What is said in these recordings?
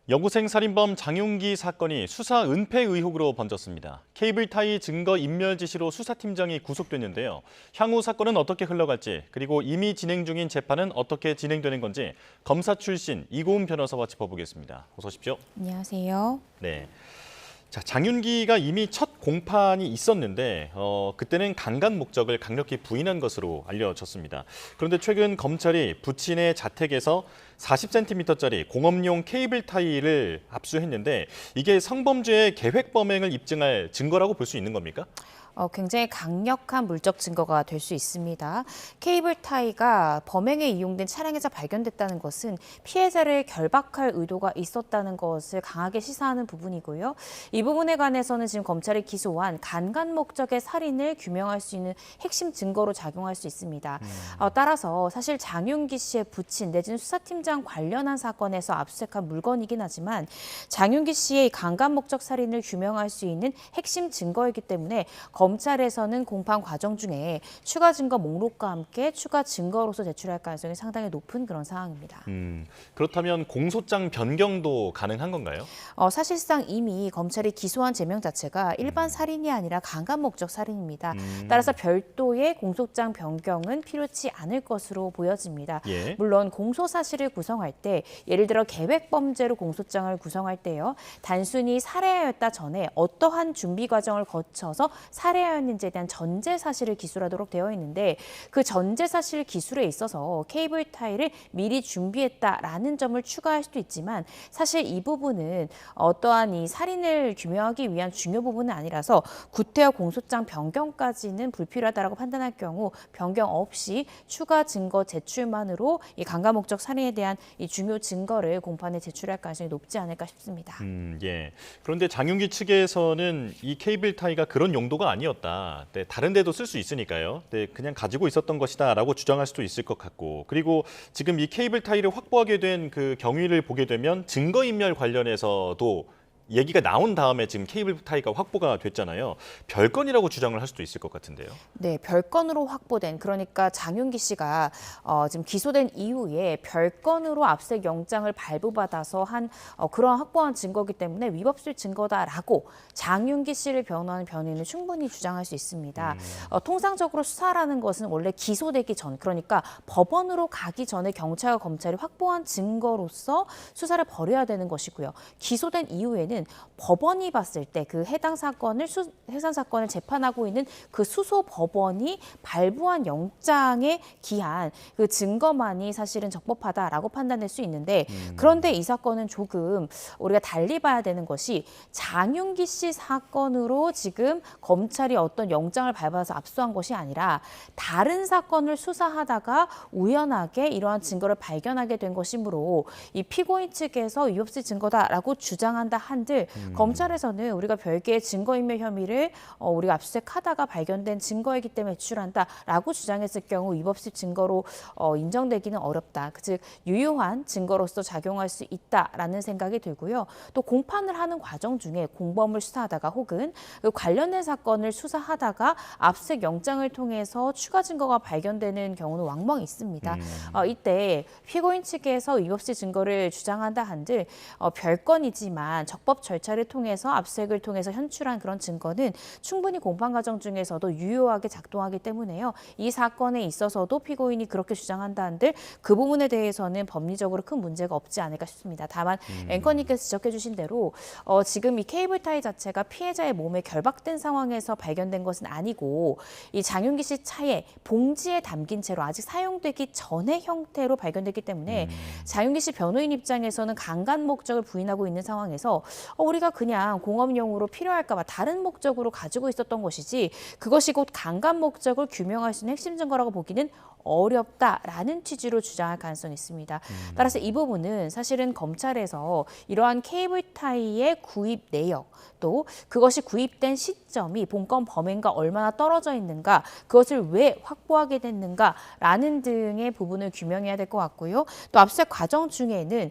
여고생 살인범 장윤기 사건이 수사 은폐 의혹으로 번졌습니다. 케이블타이 증거 인멸 지시로 수사팀장이 구속됐는데요. 향후 사건은 어떻게 흘러갈지, 그리고 이미 진행 중인 재판은 어떻게 진행되는 건지 검사 출신 이고은 변호사와 짚어보겠습니다. 어서 오십시오. 안녕하세요. 네. 자, 장윤기가 이미 첫 공판이 있었는데 그때는 강간 목적을 강력히 부인한 것으로 알려졌습니다. 그런데 최근 검찰이 부친의 자택에서 40cm짜리 공업용 케이블 타이를 압수했는데 이게 성범죄의 계획 범행을 입증할 증거라고 볼 수 있는 겁니까? 굉장히 강력한 물적 증거가 될 수 있습니다. 케이블 타이가 범행에 이용된 차량에서 발견됐다는 것은 피해자를 결박할 의도가 있었다는 것을 강하게 시사하는 부분이고요. 이 부분에 관해서는 지금 검찰이 기소한 간간 목적의 살인을 규명할 수 있는 핵심 증거로 작용할 수 있습니다. 따라서 사실 장윤기 씨의 부친 내지는 수사팀장 관련한 사건에서 압수수색한 물건이긴 하지만 장윤기 씨의 간간 목적 살인을 규명할 수 있는 핵심 증거이기 때문에 검찰에서는 공판 과정 중에 추가 증거 목록과 함께 추가 증거로서 제출할 가능성이 상당히 높은 그런 상황입니다. 그렇다면 공소장 변경도 가능한 건가요? 사실상 이미 검찰이 기소한 제명 자체가 일반 살인이 아니라 강간 목적 살인입니다. 따라서 별도의 공소장 변경은 필요치 않을 것으로 보여집니다. 예. 물론 공소 사실을 구성할 때 예를 들어 계획 범죄로 공소장을 구성할 때요. 단순히 살해하였다 전에 어떠한 준비 과정을 거쳐서 살해하였는지에 대한 전제 사실을 기술하도록 되어 있는데 그 전제 사실 기술에 있어서 케이블 타이를 미리 준비했다라는 점을 추가할 수도 있지만 사실 이 부분은 어떠한 이 살인을 규명하기 위한 중요 부분은 아니라서 구태여 공소장 변경까지는 불필요하다라고 판단할 경우 변경 없이 추가 증거 제출만으로 이 강간 목적 살인에 대한 이 중요 증거를 공판에 제출할 가능성이 높지 않을까 싶습니다. 예. 그런데 장윤기 측에서는 이 케이블 타이가 그런 용도가 아니었다. 네, 다른 데도 쓸 수 있으니까요. 네, 그냥 가지고 있었던 것이다라고 주장할 수도 있을 것 같고. 그리고 지금 이 케이블 타이를 확보하게 된 그 경위를 보게 되면 증거인멸 관련해서도 얘기가 나온 다음에 지금 케이블 타이가 확보가 됐잖아요. 별건이라고 주장을 할 수도 있을 것 같은데요. 네, 별건으로 확보된 그러니까 장윤기 씨가 지금 기소된 이후에 별건으로 압수수색 영장을 발부받아서 한 그런 확보한 증거이기 때문에 위법실 증거다라고 장윤기 씨를 변호하는 변호인은 충분히 주장할 수 있습니다. 통상적으로 수사라는 것은 원래 기소되기 전 그러니까 법원으로 가기 전에 경찰과 검찰이 확보한 증거로서 수사를 벌여야 되는 것이고요. 기소된 이후에는 법원이 봤을 때 그 해당 사건을 재판하고 있는 그 수소 법원이 발부한 영장에 기한 그 증거만이 사실은 적법하다라고 판단될 수 있는데 그런데 이 사건은 조금 우리가 달리 봐야 되는 것이 장윤기 씨 사건으로 지금 검찰이 어떤 영장을 발부해서 압수한 것이 아니라 다른 사건을 수사하다가 우연하게 이러한 증거를 발견하게 된 것이므로 이 피고인 측에서 위법시 증거다라고 주장한다 한들 검찰에서는 우리가 별개의 증거인멸 혐의를 우리가 압수수색하다가 발견된 증거이기 때문에 제출한다라고 주장했을 경우 위법시 증거로 인정되기는 어렵다. 즉 유효한 증거로서 작용할 수 있다라는 생각이 들고요. 또 공판을 하는 과정 중에 공범을 수사하다가 혹은 그 관련된 사건을 수사하다가 압수수색 영장을 통해서 추가 증거가 발견되는 경우는 왕왕 있습니다. 이때 피고인 측에서 위법시 증거를 주장한다 한들 별건이지만 적법 절차를 통해서 압수수색을 통해서 현출한 그런 증거는 충분히 공판 과정 중에서도 유효하게 작동하기 때문에요. 이 사건에 있어서도 피고인이 그렇게 주장한다 한들 그 부분에 대해서는 법리적으로 큰 문제가 없지 않을까 싶습니다. 다만 앵커님께서 지적해 주신 대로 지금 이 케이블 타이 자체가 피해자의 몸에 결박된 상황에서 발견된 것은 아니고 이 장윤기 씨 차에 봉지에 담긴 채로 아직 사용되기 전의 형태로 발견됐기 때문에 장윤기 씨 변호인 입장에서는 강간 목적을 부인하고 있는 상황에서 우리가 그냥 공업용으로 필요할까 봐 다른 목적으로 가지고 있었던 것이지 그것이 곧 강간 목적을 규명할 수 있는 핵심 증거라고 보기는 어렵다라는 취지로 주장할 가능성이 있습니다. 따라서 이 부분은 사실은 검찰에서 이러한 케이블 타이의 구입 내역 또 그것이 구입된 시점이 본건 범행과 얼마나 떨어져 있는가 그것을 왜 확보하게 됐는가라는 등의 부분을 규명해야 될 것 같고요. 또 압수수색 과정 중에는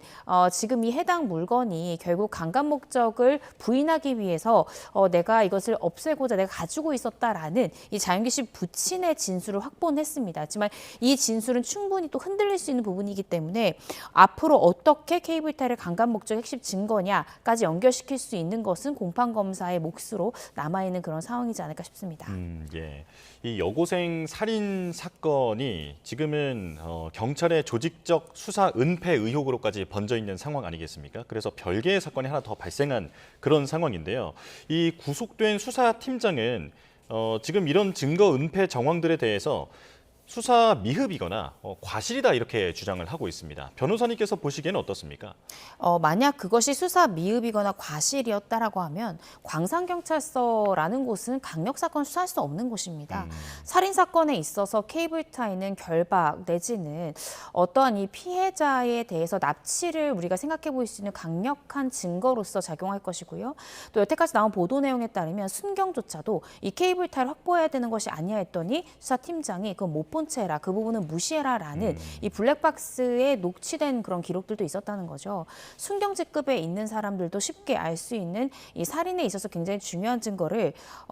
지금 이 해당 물건이 결국 강간 목적을 부인하기 위해서 내가 이것을 없애고자 내가 가지고 있었다라는 이 장윤기 씨 부친의 진술을 확보는 했습니다. 하지만 이 진술은 충분히 또 흔들릴 수 있는 부분이기 때문에 앞으로 어떻게 케이블 타이를 강간 목적 핵심 증거냐까지 연결시킬 수 있는 것은 공판검사의 몫으로 남아있는 그런 상황이지 않을까 싶습니다. 예. 이 여고생 살인 사건이 지금은 경찰의 조직적 수사 은폐 의혹으로까지 번져 있는 상황 아니겠습니까? 그래서 별개의 사건이 하나 더 발생한 그런 상황인데요. 이 구속된 수사팀장은 지금 이런 증거 은폐 정황들에 대해서 수사 미흡이거나 과실이다 이렇게 주장을 하고 있습니다. 변호사님께서 보시기에는 어떻습니까? 만약 그것이 수사 미흡이거나 과실이었다라고 하면 광산경찰서라는 곳은 강력사건 수사할 수 없는 곳입니다. 살인사건에 있어서 케이블타이는 결박 내지는 어떠한 이 피해자에 대해서 납치를 우리가 생각해 볼 수 있는 강력한 증거로서 작용할 것이고요. 또 여태까지 나온 보도 내용에 따르면 순경조차도 이 케이블타이를 확보해야 되는 것이 아니야 했더니 수사팀장이 그건 못 본 채라 그 부분은 무시해라라는 이 블랙박스에 녹취된 그런 기록들도 있었다는 거죠. 순경직급에 있는 사람들도 쉽게 알 수 있는 이 살인에 있어서 굉장히 중요한 증거를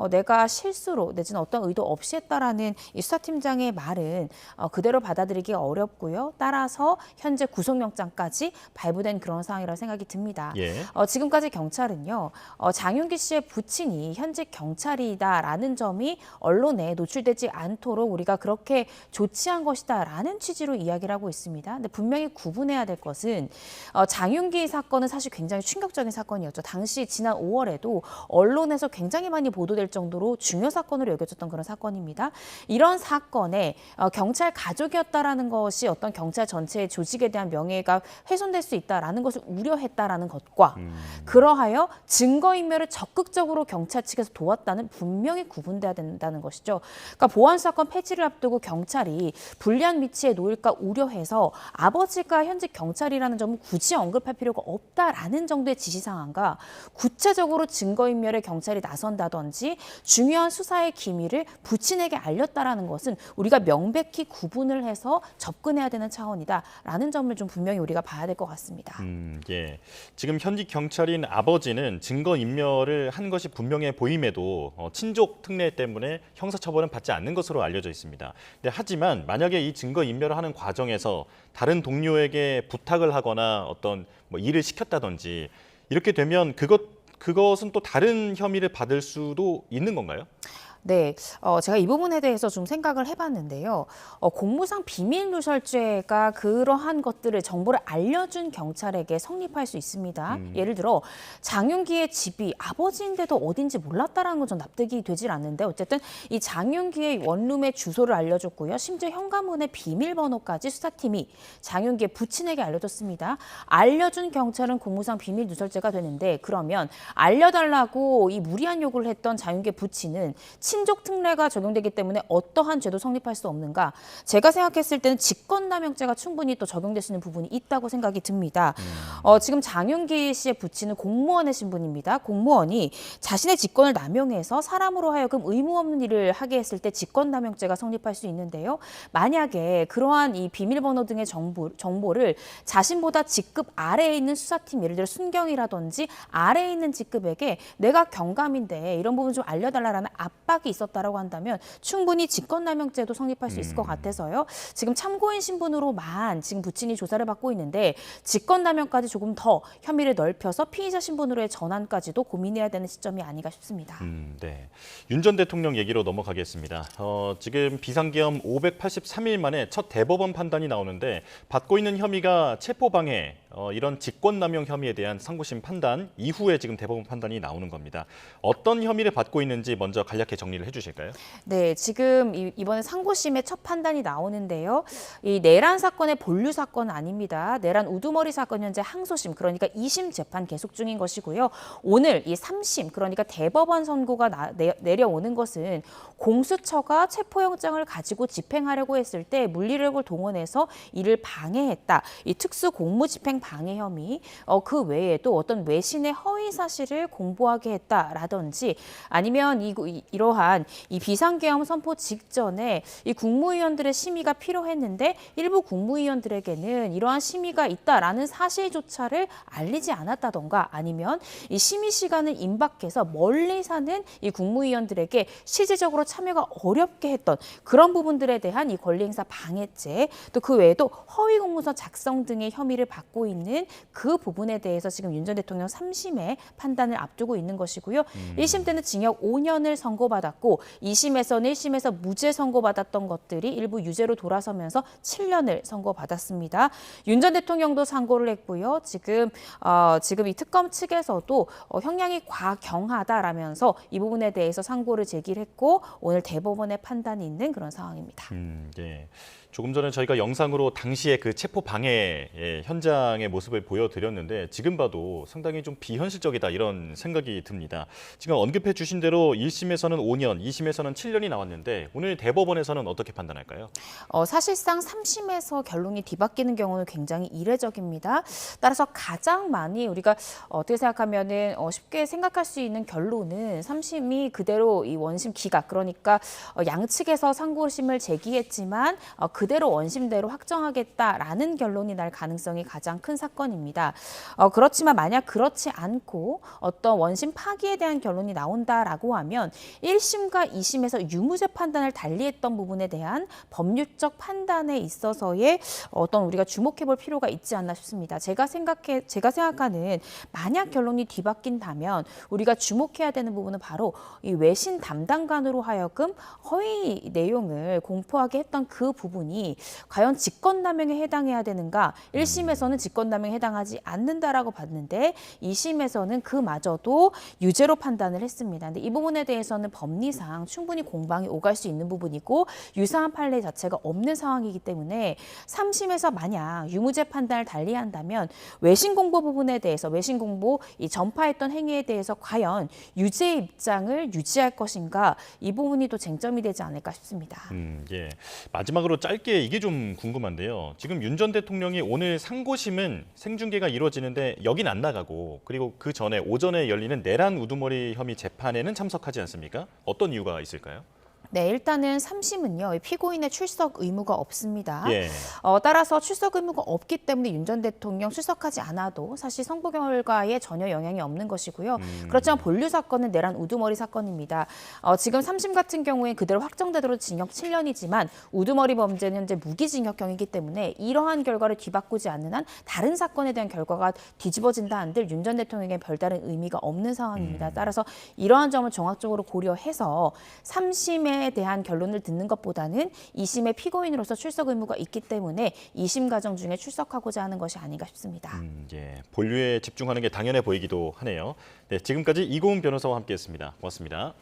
내가 실수로 내지는 어떤 의도 없이 했다라는 이 수사팀장의 말은 그대로 받아들이기가 어렵고요. 따라서 현재 구속영장까지 발부된 그런 상황이라고 생각이 듭니다. 예. 지금까지 경찰은요. 장윤기 씨의 부친이 현직 경찰이다라는 점이 언론에 노출되지 않도록 우리가 그렇게 조치한 것이다라는 취지로 이야기를 하고 있습니다. 근데 분명히 구분해야 될 것은 장윤기 사건은 사실 굉장히 충격적인 사건이었죠. 당시 지난 5월에도 언론에서 굉장히 많이 보도될 정도로 중요 사건으로 여겨졌던 그런 사건입니다. 이런 사건에 경찰 가족이었다라는 것이 어떤 경찰 전체의 조직에 대한 명예가 훼손될 수 있다라는 것을 우려했다라는 것과 그러하여 증거인멸을 적극적으로 경찰 측에서 도왔다는 분명히 구분돼야 된다는 것이죠. 그러니까 보안 사건 폐지를 앞두고 경찰이 불리한 위치에 놓일까 우려해서 아버지가 현직 경찰이라는 점을 굳이 언급할 필요가 없다라는 정도의 지시사항과 구체적으로 증거인멸에 경찰이 나선다든지 중요한 수사의 기밀을 부친에게 알렸다라는 것은 우리가 명백히 구분을 해서 접근해야 되는 차원이다라는 점을 좀 분명히 우리가 봐야 될 것 같습니다. 예. 지금 현직 경찰인 아버지는 증거인멸을 한 것이 분명해 보임에도 친족 특례 때문에 형사처벌은 받지 않는 것으로 알려져 있습니다. 하지만 만약에 이 증거인멸을 하는 과정에서 다른 동료에게 부탁을 하거나 어떤 일을 시켰다든지 이렇게 되면 그것은 또 다른 혐의를 받을 수도 있는 건가요? 네, 제가 이 부분에 대해서 좀 생각을 해봤는데요. 공무상 비밀누설죄가 그러한 것들을 정보를 알려준 경찰에게 성립할 수 있습니다. 예를 들어 장윤기의 집이 아버지인데도 어딘지 몰랐다라는 건 좀 납득이 되질 않는데 어쨌든 이 장윤기의 원룸의 주소를 알려줬고요. 심지어 현관문의 비밀번호까지 수사팀이 장윤기의 부친에게 알려줬습니다. 알려준 경찰은 공무상 비밀누설죄가 되는데 그러면 알려달라고 이 무리한 요구를 했던 장윤기의 부친은 친족 특례가 적용되기 때문에 어떠한 죄도 성립할 수 없는가? 제가 생각했을 때는 직권남용죄가 충분히 또 적용될 수 있는 부분이 있다고 생각이 듭니다. 지금 장윤기 씨의 부친은 공무원의 신분입니다. 공무원이 자신의 직권을 남용해서 사람으로 하여금 의무 없는 일을 하게 했을 때 직권남용죄가 성립할 수 있는데요. 만약에 그러한 이 비밀번호 등의 정보를 자신보다 직급 아래에 있는 수사팀, 예를 들어 순경이라든지 아래에 있는 직급에게 내가 경감인데 이런 부분 좀 알려달라는 압박이 있었다라고 한다면 충분히 직권남용죄도 성립할 수 있을 것 같아서요. 지금 참고인 신분으로만 지금 부친이 조사를 받고 있는데 직권남용까지 조금 더 혐의를 넓혀서 피의자 신분으로의 전환까지도 고민해야 되는 시점이 아닌가 싶습니다. 네. 윤 전 대통령 얘기로 넘어가겠습니다. 지금 비상계엄 583일 만에 첫 대법원 판단이 나오는데 받고 있는 혐의가 체포방해, 이런 직권남용 혐의에 대한 상고심 판단 이후에 지금 대법원 판단이 나오는 겁니다. 어떤 혐의를 받고 있는지 먼저 간략히 정리를 해주실까요? 네, 지금 이번에 상고심의 첫 판단이 나오는데요. 이 내란 사건의 본류 사건은 아닙니다. 내란 우두머리 사건 현재 항소심, 그러니까 2심 재판 계속 중인 것이고요. 오늘 이 3심, 그러니까 대법원 선고가 내려오는 것은 공수처가 체포영장을 가지고 집행하려고 했을 때 물리력을 동원해서 이를 방해했다. 이 특수공무집행 방해 혐의, 그 외에도 어떤 외신의 허위 사실을 공보하게 했다라든지 아니면 이러한 이 비상계엄 선포 직전에 이 국무위원들의 심의가 필요했는데 일부 국무위원들에게는 이러한 심의가 있다라는 사실조차를 알리지 않았다던가 아니면 이 심의 시간을 임박해서 멀리 사는 이 국무위원들에게 실질적으로 참여가 어렵게 했던 그런 부분들에 대한 이 권리행사 방해죄, 또 그 외에도 허위 공문서 작성 등의 혐의를 받고 있는 그 부분에 대해서 지금 윤 전 대통령 3심의 판단을 앞두고 있는 것이고요. 1심 때는 징역 5년을 선고받았고 2심에서는 1심에서 무죄 선고받았던 것들이 일부 유죄로 돌아서면서 7년을 선고받았습니다. 윤 전 대통령도 상고를 했고요. 지금 이 특검 측에서도 형량이 과경하다라면서 이 부분에 대해서 상고를 제기를 했고 오늘 대법원의 판단이 있는 그런 상황입니다. 예. 조금 전에 저희가 영상으로 당시의 그 체포 방해 현장의 모습을 보여드렸는데 지금 봐도 상당히 좀 비현실적이다 이런 생각이 듭니다. 지금 언급해 주신 대로 1심에서는 5년, 2심에서는 7년이 나왔는데 오늘 대법원에서는 어떻게 판단할까요? 사실상 3심에서 결론이 뒤바뀌는 경우는 굉장히 이례적입니다. 따라서 가장 많이 우리가 어떻게 생각하면은 쉽게 생각할 수 있는 결론은 3심이 그대로 이 원심 기각 그러니까 양측에서 상고심을 제기했지만 그대로 원심대로 확정하겠다라는 결론이 날 가능성이 가장 큰 사건입니다. 그렇지만 만약 그렇지 않고 어떤 원심 파기에 대한 결론이 나온다라고 하면 1심과 2심에서 유무죄 판단을 달리했던 부분에 대한 법률적 판단에 있어서의 어떤 우리가 주목해볼 필요가 있지 않나 싶습니다. 제가 생각하는 만약 결론이 뒤바뀐다면 우리가 주목해야 되는 부분은 바로 이 외신 담당관으로 하여금 허위 내용을 공포하게 했던 그 부분이 과연 직권남용에 해당해야 되는가? 1심에서는 직권남용에 해당하지 않는다라고 봤는데 2심에서는 그마저도 유죄로 판단을 했습니다. 근데 이 부분에 대해서는 법리상 충분히 공방이 오갈 수 있는 부분이고 유사한 판례 자체가 없는 상황이기 때문에 3심에서 만약 유무죄 판단을 달리한다면 외신 공보 부분에 대해서 외신 공보 이 전파했던 행위에 대해서 과연 유죄 입장을 유지할 것인가? 이 부분이 또 쟁점이 되지 않을까 싶습니다. 예. 마지막으로 짧게 이게 좀 궁금한데요. 지금 윤 전 대통령이 오늘 상고심은 생중계가 이루어지는데 여긴 안 나가고 그리고 그 전에 오전에 열리는 내란 우두머리 혐의 재판에는 참석하지 않습니까? 어떤 이유가 있을까요? 네, 일단은 3심은요. 피고인의 출석 의무가 없습니다. 예. 따라서 출석 의무가 없기 때문에 윤 전 대통령 출석하지 않아도 사실 선고 결과에 전혀 영향이 없는 것이고요. 그렇지만 본류 사건은 내란 우두머리 사건입니다. 지금 3심 같은 경우에 그대로 확정되도록 징역 7년이지만 우두머리 범죄는 현재 무기징역형이기 때문에 이러한 결과를 뒤바꾸지 않는 한 다른 사건에 대한 결과가 뒤집어진다 한들 윤 전 대통령에게 별다른 의미가 없는 상황입니다. 따라서 이러한 점을 종합적으로 고려해서 3심에 대한 결론을 듣는 것보다는 2심의 피고인으로서 출석 의무가 있기 때문에 2심 과정 중에 출석하고자 하는 것이 아닌가 싶습니다. 예. 본류에 집중하는 게 당연해 보이기도 하네요. 네, 지금까지 이고은 변호사와 함께했습니다. 고맙습니다.